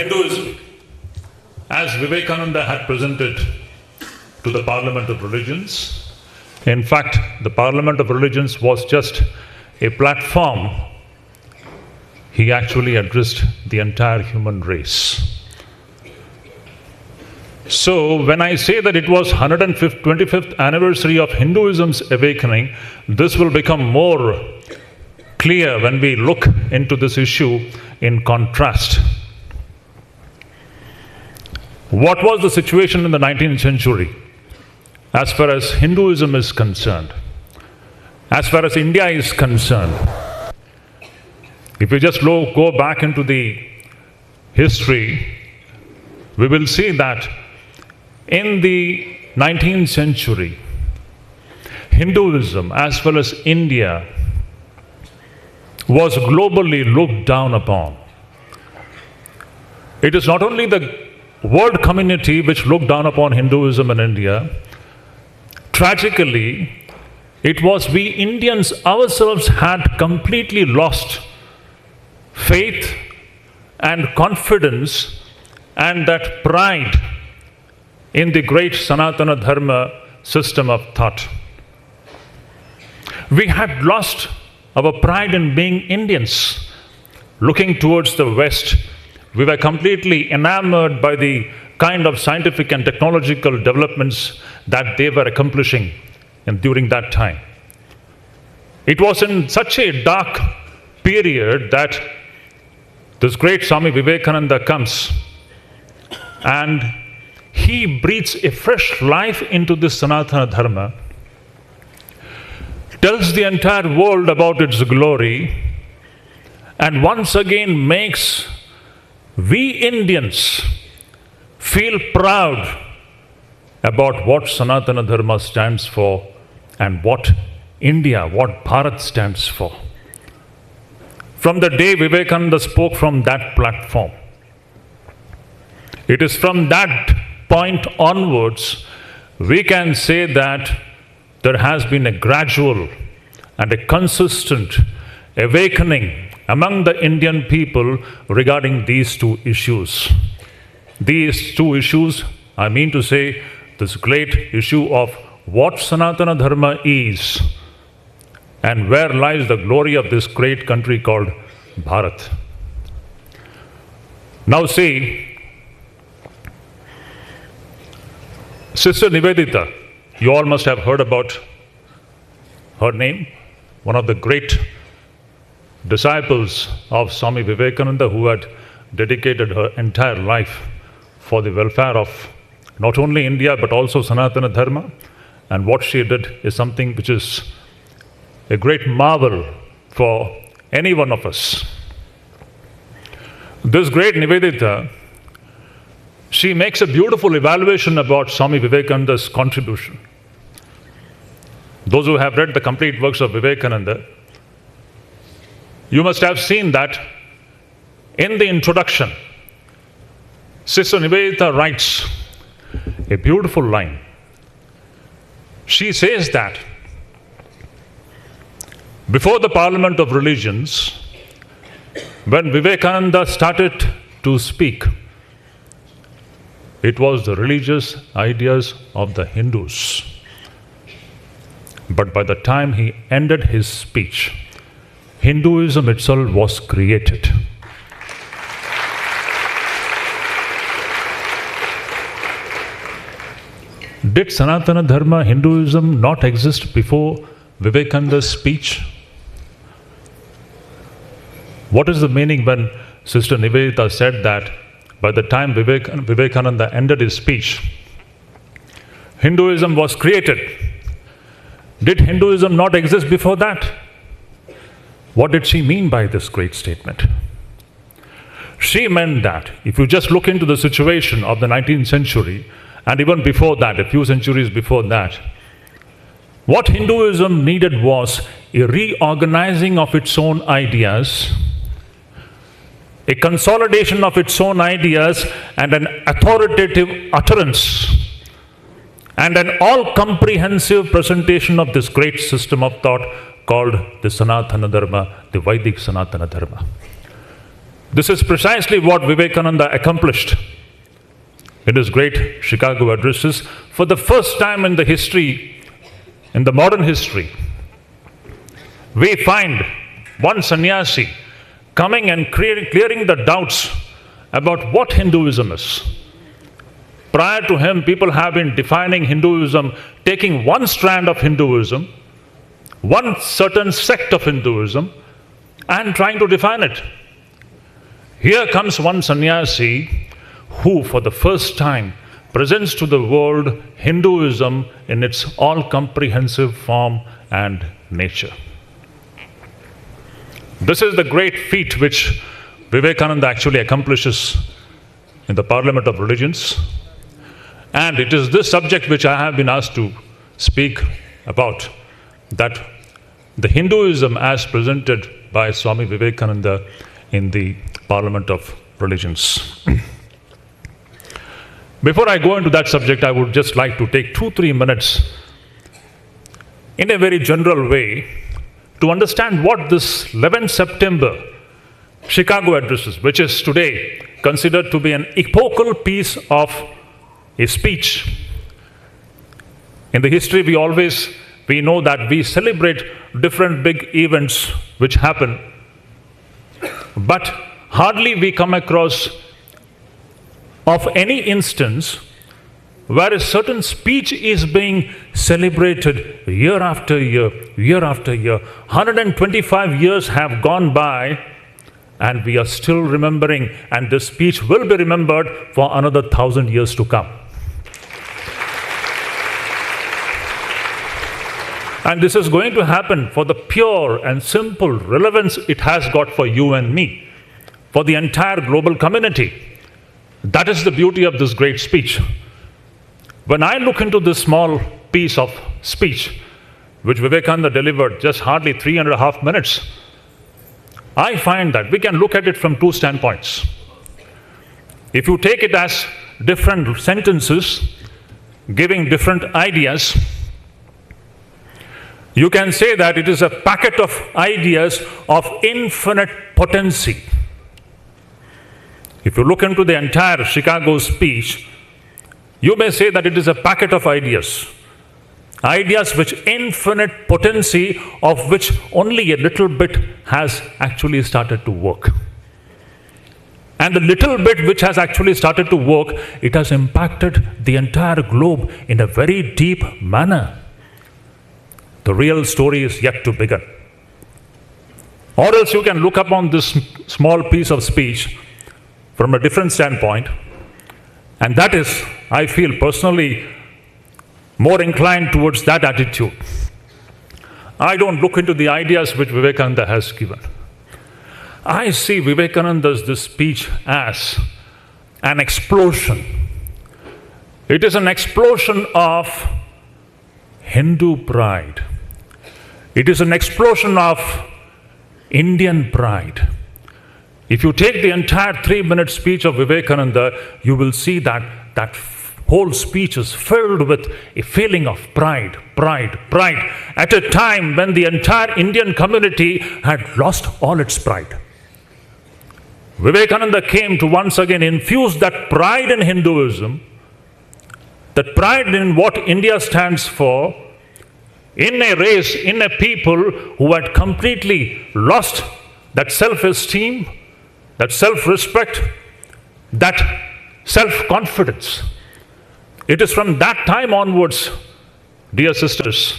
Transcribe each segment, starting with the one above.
Hinduism, as Vivekananda had presented to the Parliament of Religions. In fact, the Parliament of Religions was just a platform. He actually addressed the entire human race. So when I say that it was 125th anniversary of Hinduism's awakening, this will become more clear when we look into this issue in contrast. What was the situation in the 19th century as far as Hinduism is concerned? As far as India is concerned, if we just go back into the history, we will see that in the 19th century, Hinduism as well as India was globally looked down upon. It is not only the world community which looked down upon Hinduism in India. Tragically, it was we Indians ourselves had completely lost faith and confidence and that pride in the great Sanatana Dharma system of thought. We had lost our pride in being Indians. Looking towards the West, we were completely enamored by the kind of scientific and technological developments that they were accomplishing during that time. It was in such a dark period that this great Swami Vivekananda comes and he breathes a fresh life into this Sanatana Dharma, tells the entire world about its glory, and once again makes we Indians feel proud about what Sanatana Dharma stands for and what India, what Bharat stands for. From the day Vivekananda spoke from that platform, it is from that point onwards we can say that there has been a gradual and a consistent awakening among the Indian people regarding these two issues. These two issues, I mean to say, this great issue of what Sanatana Dharma is and where lies the glory of this great country called Bharat. Now see, Sister Nivedita, you all must have heard about her name, one of the great disciples of Swami Vivekananda who had dedicated her entire life for the welfare of not only India but also Sanatana Dharma. And what she did is something which is a great marvel for any one of us. This great Nivedita, she makes a beautiful evaluation about Swami Vivekananda's contribution. Those who have read the complete works of Vivekananda, you must have seen that in the introduction, Sister Nivedita writes a beautiful line. She says that before the Parliament of Religions, when Vivekananda started to speak, it was the religious ideas of the Hindus. But by the time he ended his speech, Hinduism itself was created. Did Sanatana Dharma, Hinduism, not exist before Vivekananda's speech? What is the meaning when Sister Nivedita said that by the time Vivekananda ended his speech, Hinduism was created? Did Hinduism not exist before that? What did she mean by this great statement? She meant that if you just look into the situation of the 19th century, and even before that, a few centuries before that, what Hinduism needed was a reorganizing of its own ideas, a consolidation of its own ideas, and an authoritative utterance, and an all-comprehensive presentation of this great system of thought called the Sanatana Dharma, the Vedic Sanatana Dharma. This is precisely what Vivekananda accomplished in his great Chicago addresses. For the first time in the history, in the modern history, we find one sannyasi coming and clearing the doubts about what Hinduism is. Prior to him, people have been defining Hinduism, taking one strand of Hinduism, one certain sect of Hinduism, and trying to define it. Here comes one sannyasi who, for the first time, presents to the world Hinduism in its all-comprehensive form and nature. This is the great feat which Vivekananda actually accomplishes in the Parliament of Religions. And it is this subject which I have been asked to speak about, that the Hinduism as presented by Swami Vivekananda in the Parliament of Religions. Before I go into that subject, I would just like to take 2-3 minutes in a very general way to understand what this 11th September Chicago addresses, which is today considered to be an epochal piece of a speech. In the history, we know that we celebrate different big events which happen, but hardly we come across of any instance where a certain speech is being celebrated year after year, year after year. 125 years have gone by and we are still remembering, and this speech will be remembered for another 1,000 years to come. And this is going to happen for the pure and simple relevance it has got for you and me, for the entire global community. That is the beauty of this great speech. When I look into this small piece of speech, which Vivekananda delivered just hardly 3.5 minutes, I find that we can look at it from 2 standpoints. If you take it as different sentences giving different ideas, you can say that it is a packet of ideas of infinite potency. If you look into the entire Chicago speech, you may say that it is a packet of ideas. Ideas which infinite potency, of which only a little bit has actually started to work. And the little bit which has actually started to work, it has impacted the entire globe in a very deep manner. The real story is yet to begin. Or else you can look upon this small piece of speech from a different standpoint, and that is, I feel personally, more inclined towards that attitude. I don't look into the ideas which Vivekananda has given. I see Vivekananda's this speech as an explosion. It is an explosion of Hindu pride. It is an explosion of Indian pride. If you take the entire 3-minute speech of Vivekananda, you will see that that whole speech is filled with a feeling of pride, pride, pride, at a time when the entire Indian community had lost all its pride. Vivekananda came to once again infuse that pride in Hinduism, that pride in what India stands for, in a race, in a people who had completely lost that self-esteem, that self-respect, that self-confidence. It is from that time onwards, dear sisters.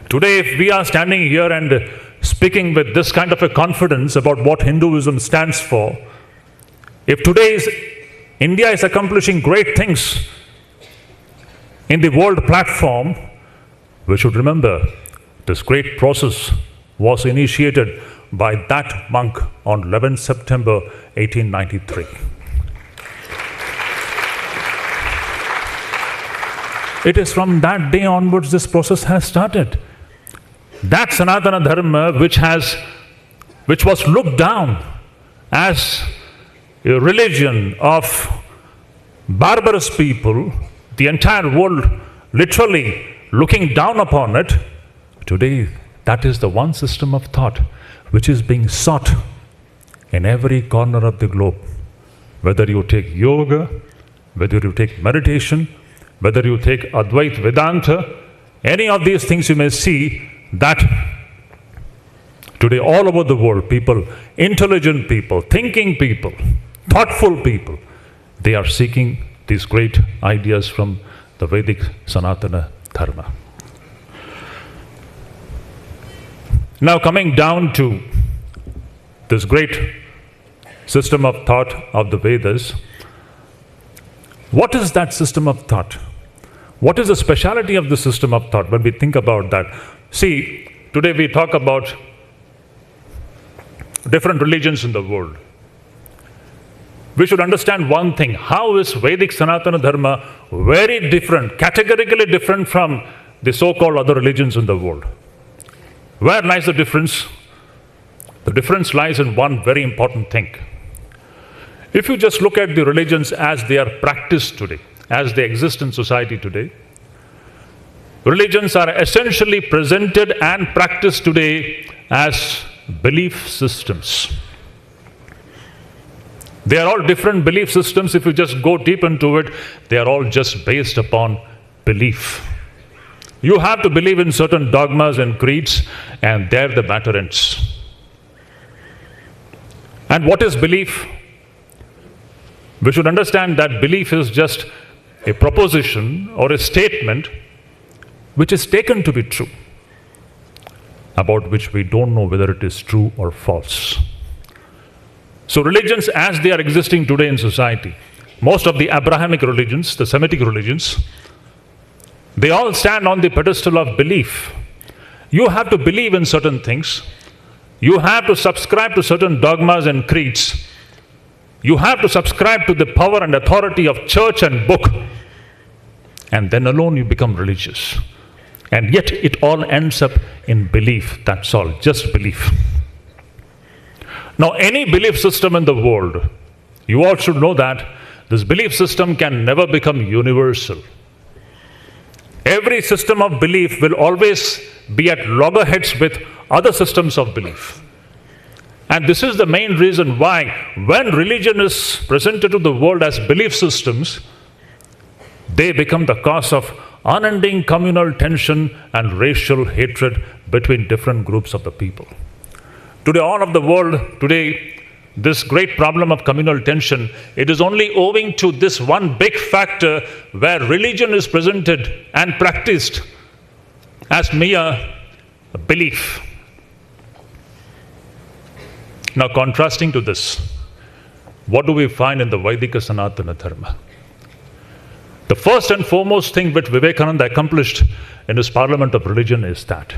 Today, if we are standing here and speaking with this kind of a confidence about what Hinduism stands for, if today's India is accomplishing great things in the world platform, we should remember this great process was initiated by that monk on 11th September 1893. It is from that day onwards this process has started. That Sanatana Dharma which was looked down as a religion of barbarous people, the entire world literally looking down upon it, today that is the one system of thought which is being sought in every corner of the globe. Whether you take yoga, whether you take meditation, whether you take Advaita Vedanta, any of these things you may see that today all over the world, people, intelligent people, thinking people, thoughtful people, they are seeking these great ideas from the Vedic Sanatana Dharma. Now coming down to this great system of thought of the Vedas, what is that system of thought? What is the speciality of the system of thought when we think about that? See, today we talk about different religions in the world. We should understand one thing. How is Vedic Sanatana Dharma very different, categorically different from the so-called other religions in the world? Where lies the difference? The difference lies in one very important thing. If you just look at the religions as they are practiced today, as they exist in society today, religions are essentially presented and practiced today as belief systems. They are all different belief systems. If you just go deep into it, they are all just based upon belief. You have to believe in certain dogmas and creeds, and there the matter ends. And what is belief? We should understand that belief is just a proposition or a statement which is taken to be true, about which we don't know whether it is true or false. So religions as they are existing today in society, most of the Abrahamic religions, the Semitic religions, they all stand on the pedestal of belief. You have to believe in certain things. You have to subscribe to certain dogmas and creeds. You have to subscribe to the power and authority of church and book. And then alone you become religious. And yet it all ends up in belief. That's all, just belief. Now any belief system in the world, you all should know that this belief system can never become universal. Every system of belief will always be at loggerheads with other systems of belief. And this is the main reason why when religion is presented to the world as belief systems, they become the cause of unending communal tension and racial hatred between different groups of the people. Today, all of the world, today, this great problem of communal tension, it is only owing to this one big factor where religion is presented and practiced as mere belief. Now, contrasting to this, what do we find in the Vedika Sanatana Dharma? The first and foremost thing which Vivekananda accomplished in his Parliament of Religion is that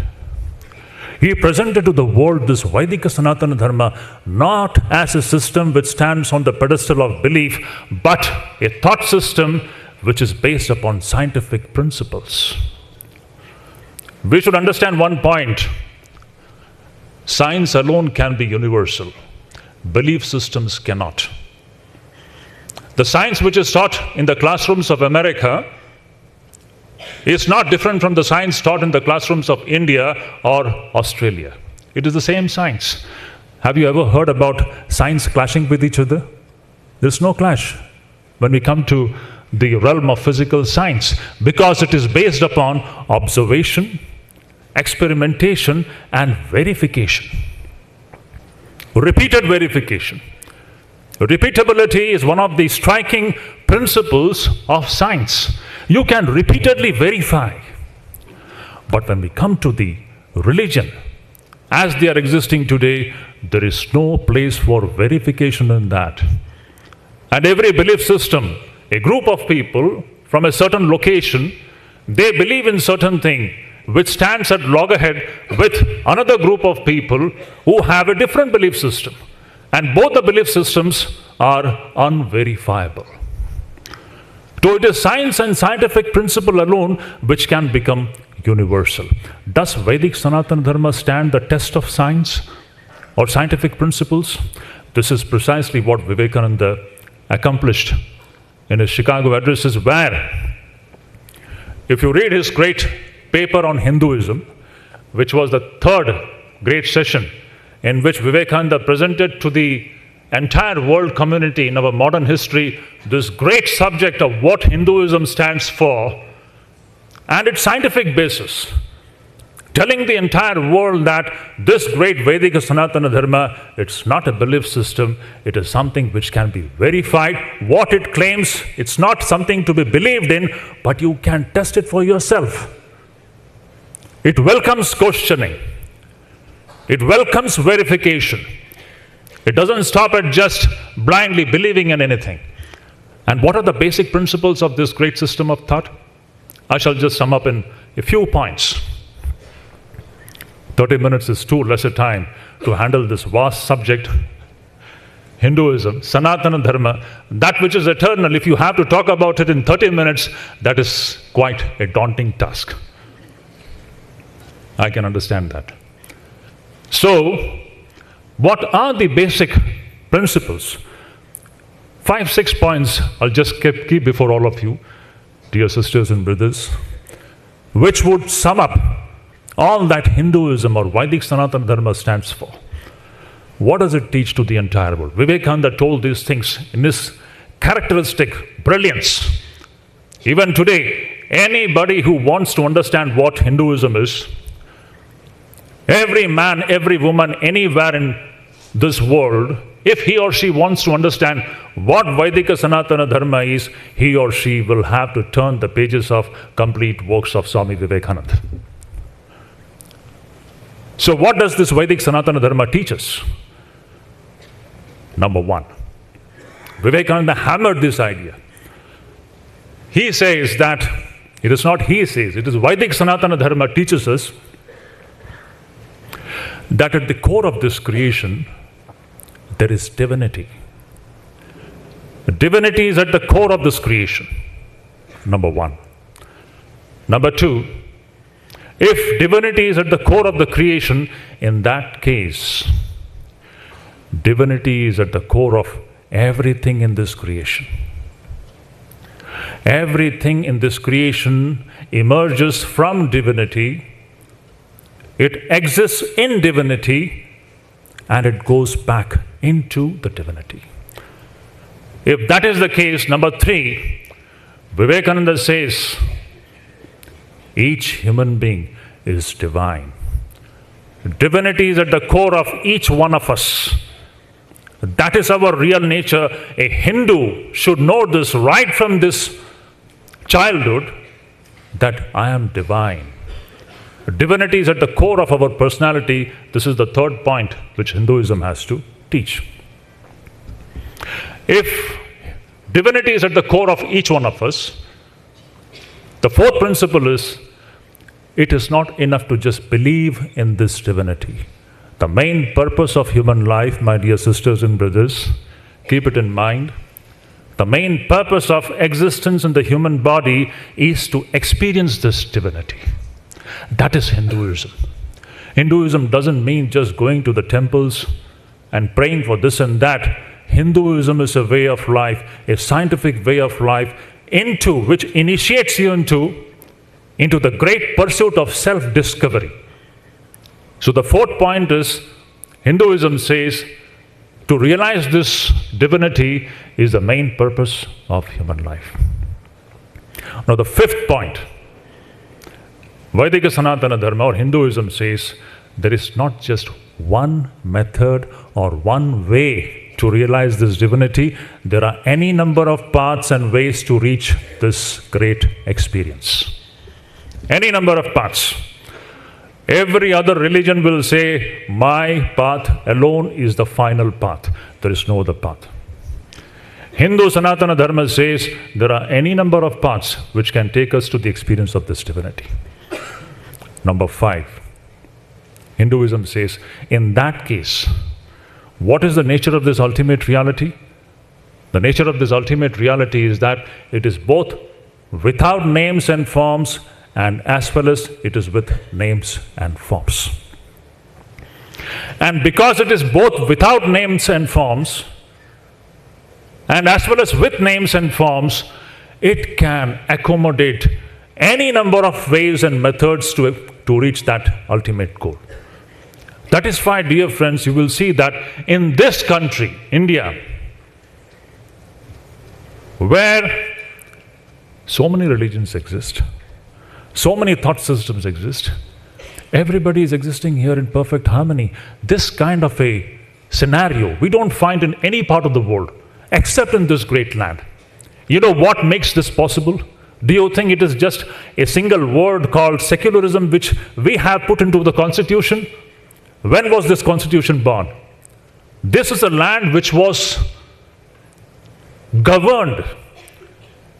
he presented to the world this Vedika Sanatana Dharma not as a system which stands on the pedestal of belief, but a thought system which is based upon scientific principles. We should understand one point. Science alone can be universal. Belief systems cannot. The science which is taught in the classrooms of America is not different from the science taught in the classrooms of India or Australia. It is the same science. Have you ever heard about science clashing with each other? There's no clash when we come to the realm of physical science, because it is based upon observation, experimentation, and verification. Repeated verification. Repeatability is one of the striking principles of science. You can repeatedly verify. But when we come to the religion, as they are existing today, there is no place for verification in that. And every belief system, a group of people from a certain location, they believe in certain thing which stands at loggerhead with another group of people who have a different belief system. And both the belief systems are unverifiable. So it is science and scientific principle alone which can become universal. Does Vedic Sanatana Dharma stand the test of science or scientific principles? This is precisely what Vivekananda accomplished in his Chicago addresses, where, if you read his great paper on Hinduism, which was the third great session in which Vivekananda presented to the entire world community in our modern history this great subject of what Hinduism stands for and its scientific basis, telling the entire world that this great Vedic Sanatana Dharma, it's not a belief system, it is something which can be verified. What it claims, it's not something to be believed in, but you can test it for yourself. It welcomes questioning. It welcomes verification. It doesn't stop at just blindly believing in anything. And what are the basic principles of this great system of thought? I shall just sum up in a few points. 30 minutes is too less a time to handle this vast subject. Hinduism, Sanatana Dharma, that which is eternal, if you have to talk about it in 30 minutes, that is quite a daunting task. I can understand that. So, what are the basic principles? 5-6 points I'll just keep before all of you, dear sisters and brothers, which would sum up all that Hinduism or Vedic Sanatana Dharma stands for. What does it teach to the entire world? Vivekananda told these things in his characteristic brilliance. Even today, anybody who wants to understand what Hinduism is, every man, every woman, anywhere in this world, if he or she wants to understand what Vaidika Sanatana Dharma is, he or she will have to turn the pages of complete works of Swami Vivekananda. So what does this Vedic Sanatana Dharma teach us? Number one, Vivekananda hammered this idea. He says that, it is not he says, it is Vedic Sanatana Dharma teaches us that at the core of this creation, there is divinity. Divinity is at the core of this creation. Number one. Number two, if divinity is at the core of the creation, in that case, divinity is at the core of everything in this creation. Everything in this creation emerges from divinity. It exists in divinity and it goes back into the divinity. If that is the case, number three, Vivekananda says, each human being is divine. Divinity is at the core of each one of us. That is our real nature. A Hindu should know this right from this childhood, that I am divine. Divinity is at the core of our personality. This is the third point which Hinduism has to teach. If divinity is at the core of each one of us, the fourth principle is, it is not enough to just believe in this divinity. The main purpose of human life, my dear sisters and brothers, keep it in mind, the main purpose of existence in the human body is to experience this divinity. That is Hinduism. Hinduism doesn't mean just going to the temples and praying for this and that. Hinduism is a way of life, a scientific way of life, which initiates you into the great pursuit of self-discovery. So the fourth point is, Hinduism says, to realize this divinity is the main purpose of human life. Now the fifth point, Vaidika Sanatana Dharma or Hinduism says, there is not just one method or one way to realize this divinity. There are any number of paths and ways to reach this great experience. Any number of paths. Every other religion will say, my path alone is the final path. There is no other path. Hindu Sanatana Dharma says, there are any number of paths which can take us to the experience of this divinity. Number 5, Hinduism says, in that case, what is the nature of this ultimate reality? The nature of this ultimate reality is that it is both without names and forms, and as well as it is with names and forms. And because it is both without names and forms, and as well as with names and forms, it can accommodate any number of ways and methods to reach that ultimate goal. That is why, dear friends, you will see that in this country, India, where so many religions exist, so many thought systems exist, everybody is existing here in perfect harmony. This kind of a scenario we don't find in any part of the world except in this great land. You know what makes this possible? Do you think it is just a single word called secularism which we have put into the constitution? When was this constitution born? This is a land which was governed.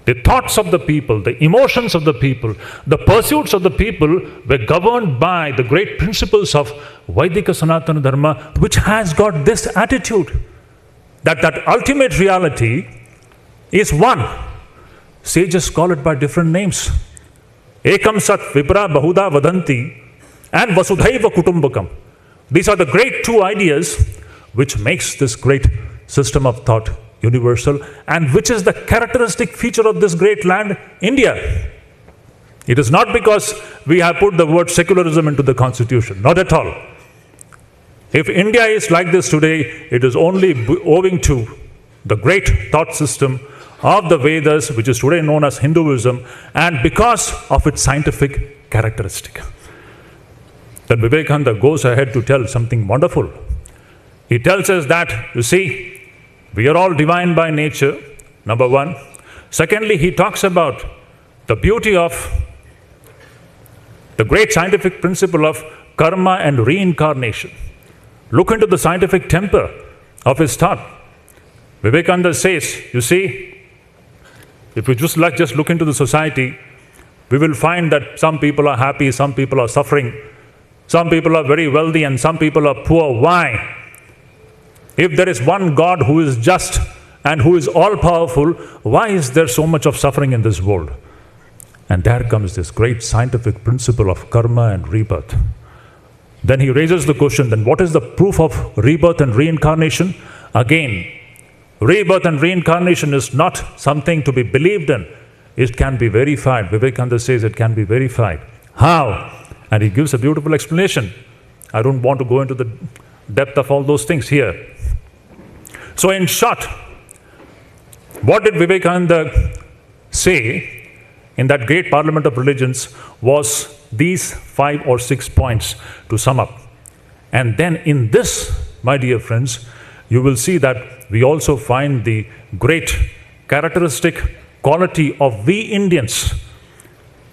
The thoughts of the people, the emotions of the people, the pursuits of the people were governed by the great principles of Vaidika Sanatana Dharma, which has got this attitude that ultimate reality is one. Sages call it by different names. Ekam Sat Vipra Bahuda Vadanti and Vasudhaiva Kutumbakam. These are the great two ideas which makes this great system of thought universal, and which is the characteristic feature of this great land, India. It is not because we have put the word secularism into the constitution, not at all. If India is like this today, it is only owing to the great thought system of the Vedas, which is today known as Hinduism, and because of its scientific characteristic. Then Vivekananda goes ahead to tell something wonderful. He tells us that, you see, we are all divine by nature, number one. Secondly, he talks about the beauty of the great scientific principle of karma and reincarnation. Look into the scientific temper of his thought. Vivekananda says, you see, if we just look into the society, we will find that some people are happy, some people are suffering, some people are very wealthy and some people are poor. Why? If there is one God who is just and who is all-powerful, why is there so much of suffering in this world? And there comes this great scientific principle of karma and rebirth. Then he raises the question, then what is the proof of rebirth and reincarnation? Again, rebirth and reincarnation is not something to be believed in. It can be verified. Vivekananda says it can be verified. How? And he gives a beautiful explanation. I don't want to go into the depth of all those things here. So in short, what did Vivekananda say in that great Parliament of Religions was these 5 or 6 points to sum up. And then in this, my dear friends, you will see that we also find the great characteristic quality of we Indians,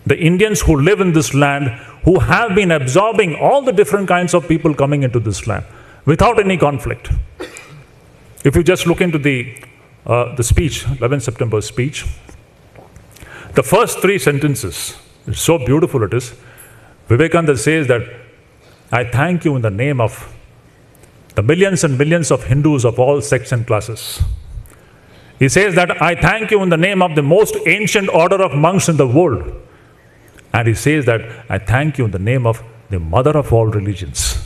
the Indians who live in this land, who have been absorbing all the different kinds of people coming into this land without any conflict. If you just look into the speech, 11 September speech, the first 3 sentences, it's so beautiful it is. Vivekananda says that, I thank you in the name of the millions and millions of Hindus of all sects and classes. He says that, I thank you in the name of the most ancient order of monks in the world. And he says that, I thank you in the name of the mother of all religions.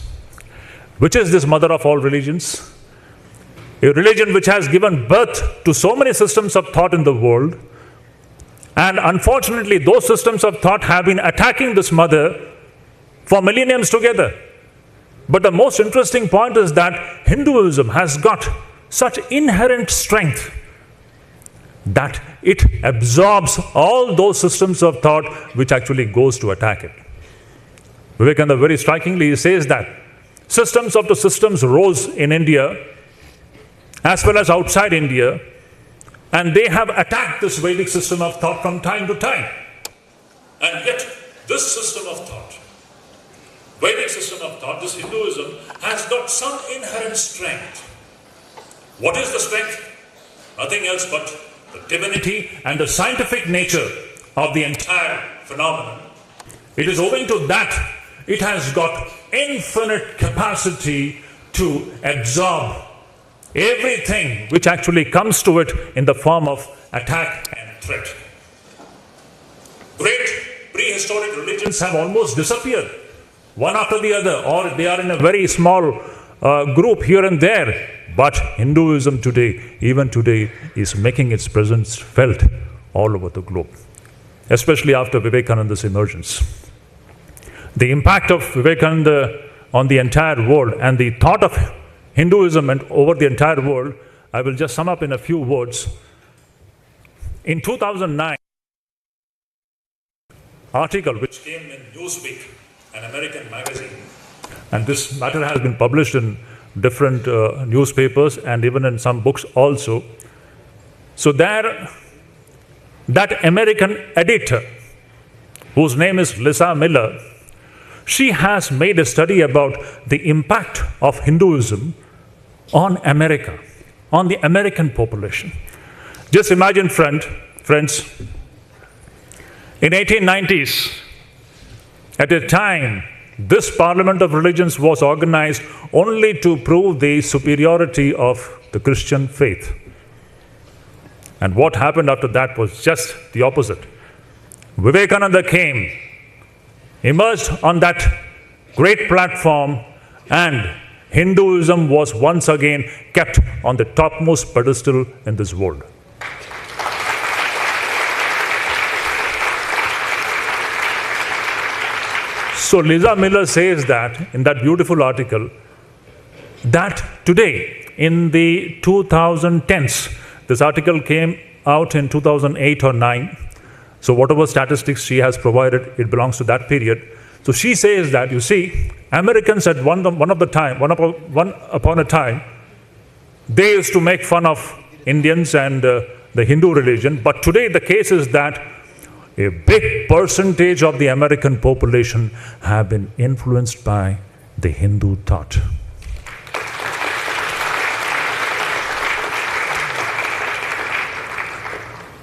Which is this mother of all religions? A religion which has given birth to so many systems of thought in the world. And unfortunately, those systems of thought have been attacking this mother for millenniums together. But the most interesting point is that Hinduism has got such inherent strength that it absorbs all those systems of thought which actually goes to attack it. Vivekananda very strikingly says that systems of the systems rose in India as well as outside India, and they have attacked this Vedic system of thought from time to time. And yet, this system of thought, Vedic system of thought, this Hinduism, has got some inherent strength. What is the strength? Nothing else but the divinity and the scientific nature of the entire phenomenon. It is owing to that it has got infinite capacity to absorb everything which actually comes to it in the form of attack and threat. Great prehistoric religions have almost disappeared, one after the other, or they are in a very small group here and there. But Hinduism today, even today, is making its presence felt all over the globe, especially after Vivekananda's emergence. The impact of Vivekananda on the entire world and the thought of Hinduism and over the entire world, I will just sum up in a few words. In 2009, article which came in Newsweek, an American magazine, and this matter has been published in different newspapers and even in some books also. So there, that American editor, whose name is Lisa Miller, she has made a study about the impact of Hinduism on America, on the American population. Just imagine, friends, in 1890s, at a time, this Parliament of Religions was organized only to prove the superiority of the Christian faith. And what happened after that was just the opposite. Vivekananda came, emerged on that great platform, and Hinduism was once again kept on the topmost pedestal in this world. So Lisa Miller says that in that beautiful article that today in the 2010s, this article came out in 2008 or 9. So whatever statistics she has provided, it belongs to that period. So she says that, you see, Americans at one upon a time, they used to make fun of Indians and the Hindu religion. But today the case is that a big percentage of the American population have been influenced by the Hindu thought.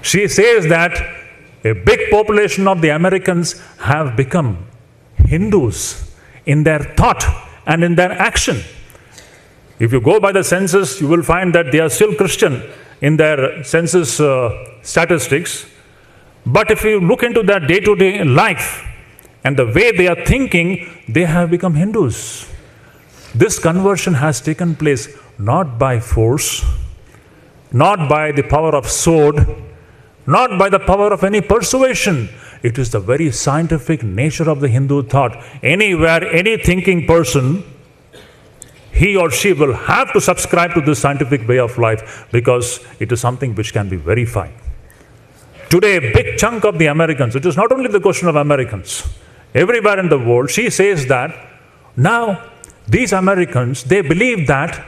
She says that a big population of the Americans have become Hindus in their thought and in their action. If you go by the census, you will find that they are still Christian in their census statistics. But if you look into their day-to-day life and the way they are thinking, they have become Hindus. This conversion has taken place not by force, not by the power of sword, not by the power of any persuasion. It is the very scientific nature of the Hindu thought. Anywhere, any thinking person, he or she will have to subscribe to this scientific way of life because it is something which can be verified. Today, a big chunk of the Americans, it is not only the question of Americans, everywhere in the world, she says that now these Americans, they believe that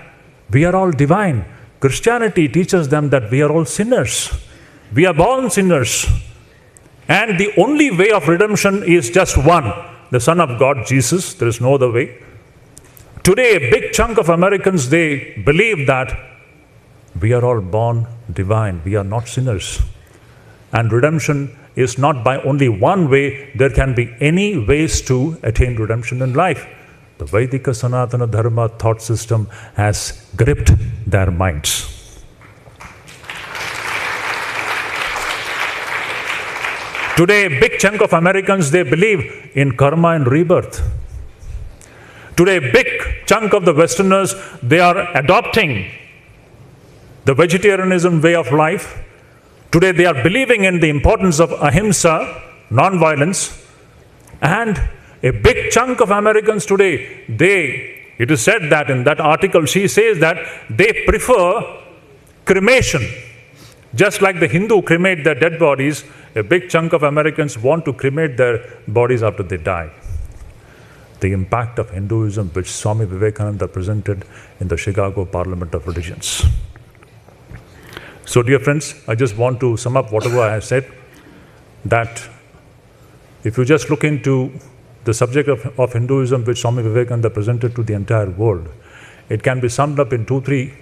we are all divine. Christianity teaches them that we are all sinners. We are born sinners. And the only way of redemption is just one, the Son of God, Jesus. There is no other way. Today, a big chunk of Americans, they believe that we are all born divine. We are not sinners. And redemption is not by only one way. There can be any ways to attain redemption in life. The Vedika Sanatana Dharma thought system has gripped their minds. Today, a big chunk of Americans, they believe in karma and rebirth. Today, a big chunk of the Westerners, they are adopting the vegetarianism way of life. Today, they are believing in the importance of ahimsa, non-violence. And a big chunk of Americans today, it is said that in that article, she says that they prefer cremation. Just like the Hindu cremate their dead bodies, a big chunk of Americans want to cremate their bodies after they die. The impact of Hinduism, which Swami Vivekananda presented in the Chicago Parliament of Religions. So, dear friends, I just want to sum up whatever I have said, that if you just look into the subject of Hinduism, which Swami Vivekananda presented to the entire world, it can be summed up in 2-3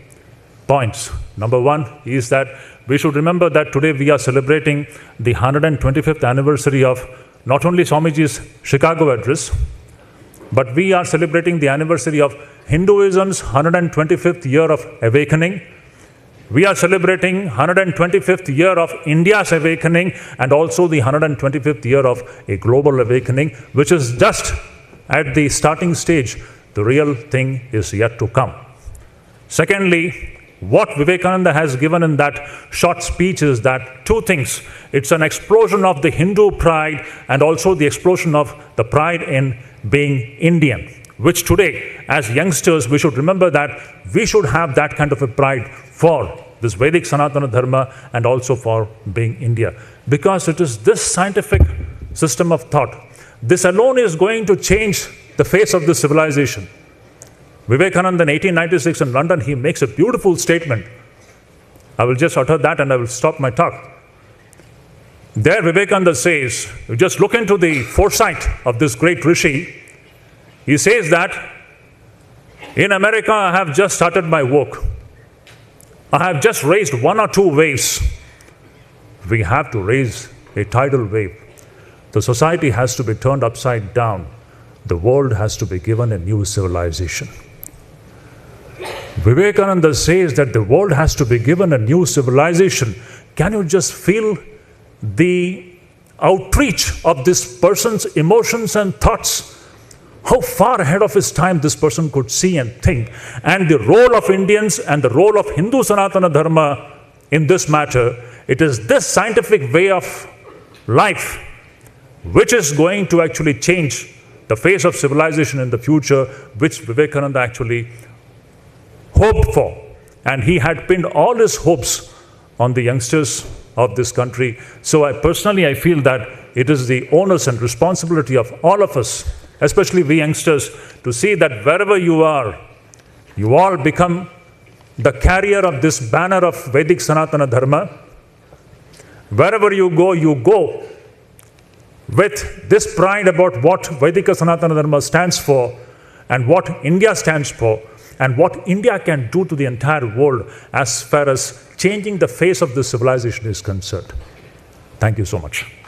points. Number one is that we should remember that today we are celebrating the 125th anniversary of not only Swamiji's Chicago address, but we are celebrating the anniversary of Hinduism's 125th year of awakening. We are celebrating 125th year of India's awakening and also the 125th year of a global awakening, which is just at the starting stage. The real thing is yet to come. Secondly, what Vivekananda has given in that short speech is that two things. It's an explosion of the Hindu pride and also the explosion of the pride in being Indian. which today, as youngsters, we should remember that we should have that kind of a pride for this Vedic Sanatana Dharma and also for being India. Because it is this scientific system of thought, this alone is going to change the face of this civilization. Vivekananda in 1896 in London, he makes a beautiful statement. I will just utter that and I will stop my talk. There Vivekananda says, you just look into the foresight of this great Rishi. He says that in America I have just started my work. I have just raised one or two waves. We have to raise a tidal wave. The society has to be turned upside down. The world has to be given a new civilization. Vivekananda says that the world has to be given a new civilization. Can you just feel the outreach of this person's emotions and thoughts? How far ahead of his time this person could see and think. And the role of Indians and the role of Hindu Sanatana Dharma in this matter, it is this scientific way of life which is going to actually change the face of civilization in the future, which Vivekananda actually hoped for. And he had pinned all his hopes on the youngsters of this country. So I feel that it is the onus and responsibility of all of us, especially we youngsters, to see that wherever you are, you all become the carrier of this banner of Vedic Sanatana Dharma. Wherever you go with this pride about what Vedika Sanatana Dharma stands for and what India stands for and what India can do to the entire world as far as changing the face of this civilization is concerned. Thank you so much.